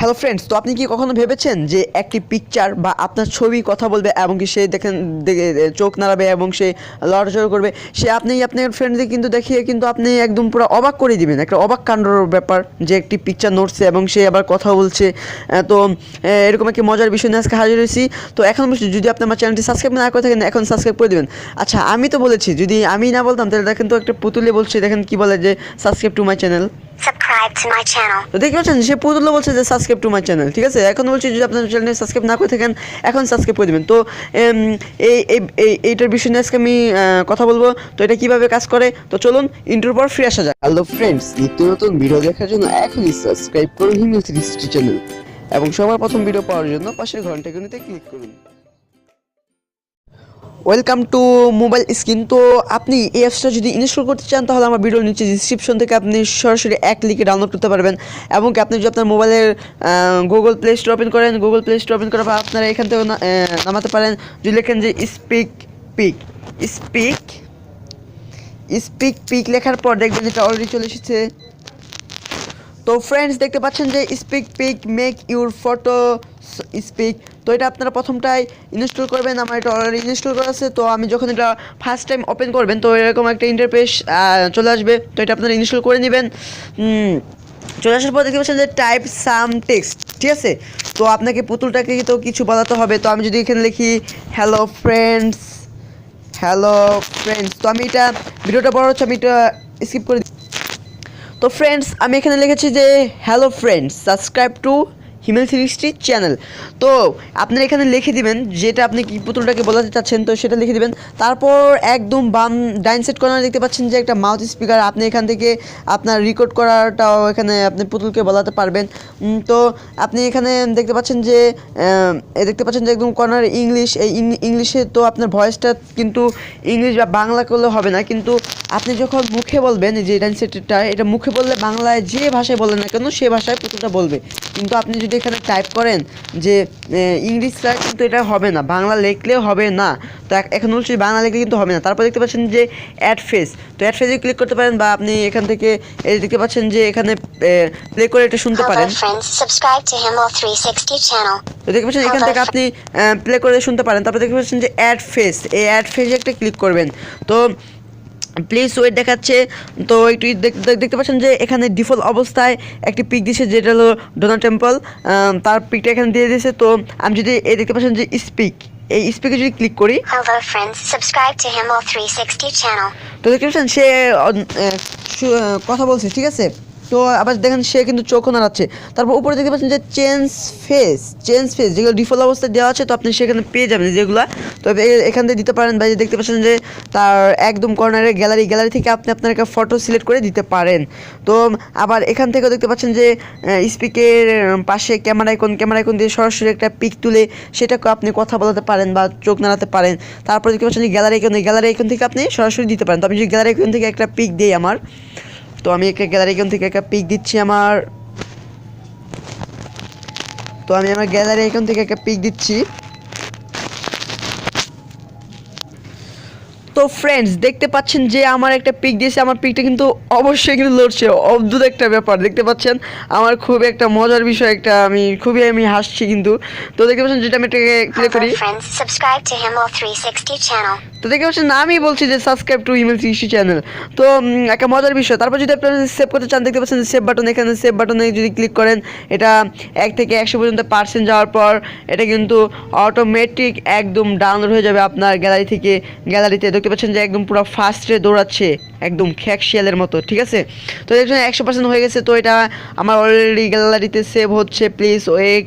Hello friends, তো আপনি কি কখনো ভেবেছেন যে একটি পিকচার বা আপনার ছবি কথা বলবে এবং কি সে দেখেন চোখ নাড়াবে এবং সে লড়াচড়া করবে, সে আপনি আপনার ফ্রেন্ডদের কিন্তু দেখিয়ে কিন্তু আপনি একদম পুরো অবাক করে দিবেন। একটা অবাক কাণ্ডর ব্যাপার যে একটি পিকচার নড়ছে এবং সে আবার কথা বলছে। তো এরকম একটি মজার বিষয় নিয়ে আজকে হাজির হয়েছি। তো এখন যদি আপনি আমার চ্যানেলটি সাবস্ক্রাইব না করে থাকেন, এখন সাবস্ক্রাইব করে দেবেন। আচ্ছা, আমি তো বলেছি, যদি আমি না বলতাম তাহলে দেখেন তো একটা পুতুলে বলছে, দেখেন কি বলে যে subscribe to my channel. Subscribe to my channel. তো দেখতে পাচ্ছেন সে পুতুলো বলছে যে সাবস্ক্রাইব টু মাই চ্যানেল। ঠিক আছে, এখন বলছি যদি আপনার চ্যানেল সাবস্ক্রাইব না করে থাকেন, এখন সাবস্ক্রাইব করে দেবেন। তো এইটার বিষয় নিয়ে আজকে আমি কথা বলবো। তো এটা কিভাবে কাজ করে, তো চলুন ইন্ট্রোর পর ফিরে আসা যাক। হ্যালো ফ্রেন্ডস, নিত্য নতুন ভিডিও দেখার জন্য এখনই সাবস্ক্রাইব করুন হিমেল 360 চ্যানেল এবং সবার প্রথম ভিডিও পাওয়ার জন্য পাশের ঘন্টাগুলোতে ক্লিক করুন। Welcome to mobile screen. তো আপনি এই অ্যাপসটা যদি ইনস্টল করতে চান তাহলে আমার ভিডিওর নিচে ডিসক্রিপশন থেকে আপনি সরাসরি এক ক্লিকে ডাউনলোড করতে পারবেন। এবং আপনি যদি আপনার মোবাইলের গুগল প্লে স্টোর ওপেন করেন, গুগল প্লে স্টোর ওপেন করার পর আপনারা এখান থেকে নামাতে পারেন। যদি লেখেন যে স্পিক পিক লেখার পর দেখবেন এটা অলরেডি চলে এসেছে। তো ফ্রেন্ডস, দেখতে পাচ্ছেন যে speak pic make your photo speak. তো এটা আপনারা প্রথমটাই ইনস্টল করবেন। আমার এটা অলরেডি ইনস্টল করা আছে। তো আমি যখন এটা ফার্স্ট টাইম ওপেন করবেন তো এরকম একটা ইন্টারফেস চলে আসবে। তো এটা আপনারা ইনস্টল করে নেবেন। চলে আসার পর দেখতে পাচ্ছেন যে টাইপ সাম টেক্সট। ঠিক আছে, তো আপনাকে পুতুলটাকে তো কিছু বলাতে হবে। তো আমি যদি এখানে লিখি হ্যালো ফ্রেন্ডস, তো আমি এটা ভিডিওটা বড় হচ্ছে, আমি এটা স্কিপ করে। তো ফ্রেন্ডস, আমি এখানে লিখেছি যে hello friends, subscribe to Himel 360 channel. তো আপনারা এখানে লিখে দিবেন যেটা আপনি কি পুতুলটাকে বলাতে চাচ্ছেন, তো সেটা লিখে দিবেন। তারপর একদম ডাইন সাইড কর্নারে দেখতে পাচ্ছেন যে একটা মাউথ স্পিকার। আপনি এখান থেকে আপনার রেকর্ড করাটাও এখানে আপনি পুতুলকে বলাতে পারবেন। তো আপনি এখানে দেখতে পাচ্ছেন যে একদম কর্নারে ইংলিশ, এই ইংলিশে তো আপনার ভয়েসটা কিন্তু ইংলিশ বা বাংলা করলে হবে না, কিন্তু আপনি যখন মুখে বলবেন যে ডাইন সাইডটা, এটা মুখে বললে বাংলায় যে ভাষায় বলেন না কেন সে ভাষায় পুতুলটা বলবে। কিন্তু আপনি যদি এখানে টাইপ করেন যে ইংলিশটা, কিন্তু এটা হবে না, বাংলা লিখলেও হবে না। তো এখন বলছি বাংলা লিখলে কিন্তু হবে না। তারপর দেখতে পাচ্ছেন যে অ্যাড ফেস, তো অ্যাড ফেসে ক্লিক করতে পারেন, বা আপনি এখান থেকে এই দেখতে পাচ্ছেন যে এখানে প্লে করে এটা শুনতে পারেন। তো দেখতে পাচ্ছেন এখান থেকে আপনি প্লে করে শুনতে পারেন। তারপর দেখতে পাচ্ছেন যে অ্যাড ফেস, এই অ্যাড ফেসে একটা ক্লিক করবেন। তো প্লিজ ওয়েট দেখাচ্ছে। তো একটু দেখতে পাচ্ছেন যে এখানে ডিফল্ট অবস্থায় একটি পিক দিয়েছে, যেটা হলো ডোনাল্ড টেম্পল, তার পিকটা এখানে দিয়ে দিয়েছে। তো আমি যদি এই দেখতে পাচ্ছেন যে স্পিক, এই স্পিকে যদি ক্লিক করি, Hello friends, subscribe to Himmel 360 channel. তো দেখতে পাচ্ছেন সে কথা বলছে। ঠিক আছে, তো আবার দেখেন সে কিন্তু চোখও নাড়াচ্ছে। তারপর উপরে দেখতে পাচ্ছেন যে চেঞ্জ ফেস যেগুলো ডিফল্ট অবস্থায় দেওয়া আছে, তো আপনি সেখানে পেয়ে যাবেন যেগুলো। তো এখান থেকে দিতে পারেন। বা দেখতে পাচ্ছেন যে তার একদম কর্নারে গ্যালারি থেকে আপনি আপনার একটা ফটো সিলেক্ট করে দিতে পারেন। তো আবার এখান থেকেও দেখতে পাচ্ছেন যে স্পিকের পাশে ক্যামেরা আইকন দিয়ে সরাসরি একটা পিক তুলে সেটাকে আপনি কথা বলাতে পারেন বা চোখ নাড়াতে পারেন। তারপর দেখতে পাচ্ছেন যে গ্যালারি আইকন থেকে আপনি সরাসরি দিতে পারেন। তো আমি যদি গ্যালারি আইকন থেকে একটা পিক দিই আমার, তো আমি একটা গ্যালারি আইকন থেকে একটা পিক দিচ্ছি আমার। তো আমি আমার গ্যালারি আইকন থেকে একটা পিক দিচ্ছি। তো ফ্রেন্ডস, দেখতে পাচ্ছেন যে আমার একটা পিক দিয়েছে, আমার পিকটা কিন্তু অবশ্যই কিন্তু লড়ছে। অদ্ভুত একটা ব্যাপার দেখতে পাচ্ছেন, আমার খুব একটা মজার বিষয়, একটা আমি হাসছি কিন্তু। তো দেখতে পাচ্ছেন যেটা আমি এটাকে ক্লিক করি, Hello friends, subscribe to Himmel 360 channel. তো দেখতে পাচ্ছেন আমি বলছি যে সাবস্ক্রাইব টু হিমেল 360 চ্যানেল। তো একটা মজার বিষয়। তারপর যদি আপনারা সেভ করতে চান, দেখতে পাচ্ছেন সেভ বাটন, এখানে সেভ বাটনে যদি ক্লিক করেন, এটা 1 থেকে 100 পর্যন্ত পার্সেন্ট যাওয়ার পর এটা কিন্তু অটোমেটিক একদম ডাউনলোড হয়ে যাবে আপনার গ্যালারিতে। দেখতে পাচ্ছেন যে একদম পুরো ফাস্টে দৌড়াচ্ছে, একদম খ্যাক শিয়ালের মতো। ঠিক আছে, তো দেখছেন 100% হয়ে গেছে। তো এটা আমার অলরেডি গ্যালারিতে সেভ হচ্ছে। Please wait.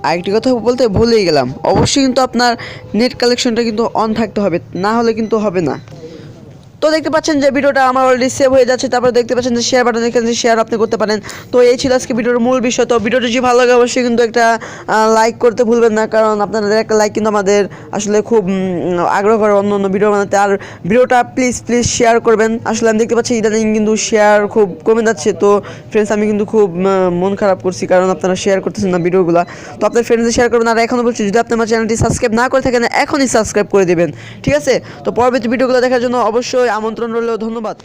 আরেকটি কথা বলতে ভুলেই গেলাম, অবশ্যই কিন্তু আপনার নেট কালেকশনটা কিন্তু অন থাকতে হবে, না হলে কিন্তু হবে না। তো দেখতে পাচ্ছেন যে ভিডিওটা আমার অলরেডি সেভ হয়ে যাচ্ছে। তারপরে দেখতে পাচ্ছেন যে শেয়ার বাটন, এখানে শেয়ার আপনি করতে পারেন। তো এই ছিল আজকে ভিডিওর মূল বিষয়। তো ভিডিওটা যদি ভালো লাগে অবশ্যই কিন্তু একটা লাইক করতে ভুলবেন না, কারণ আপনাদের একটা লাইক কিন্তু আমাদের আসলে খুব আগ্রহ করে অন্য ভিডিও বানাতে। আর ভিডিওটা প্লিজ শেয়ার করবেন। আসলে আমি দেখতে পাচ্ছি ইদানিং কিন্তু শেয়ার খুব কমে যাচ্ছে। তো ফ্রেন্ডস, আমি কিন্তু খুব মন খারাপ করছি, কারণ আপনারা শেয়ার করতেছেন না ভিডিওগুলো। তো আপনার ফ্রেন্ডসদের শেয়ার করবেন। আর এখনও বলছি, যদি আপনি আমার চ্যানেলটি সাবস্ক্রাইব না করে থাকেন, এখনই সাবস্ক্রাইব করে দেবেন। ঠিক আছে, তো পরবর্তী ভিডিওগুলো দেখার জন্য অবশ্যই আমন্ত্রণ রইল। ধন্যবাদ।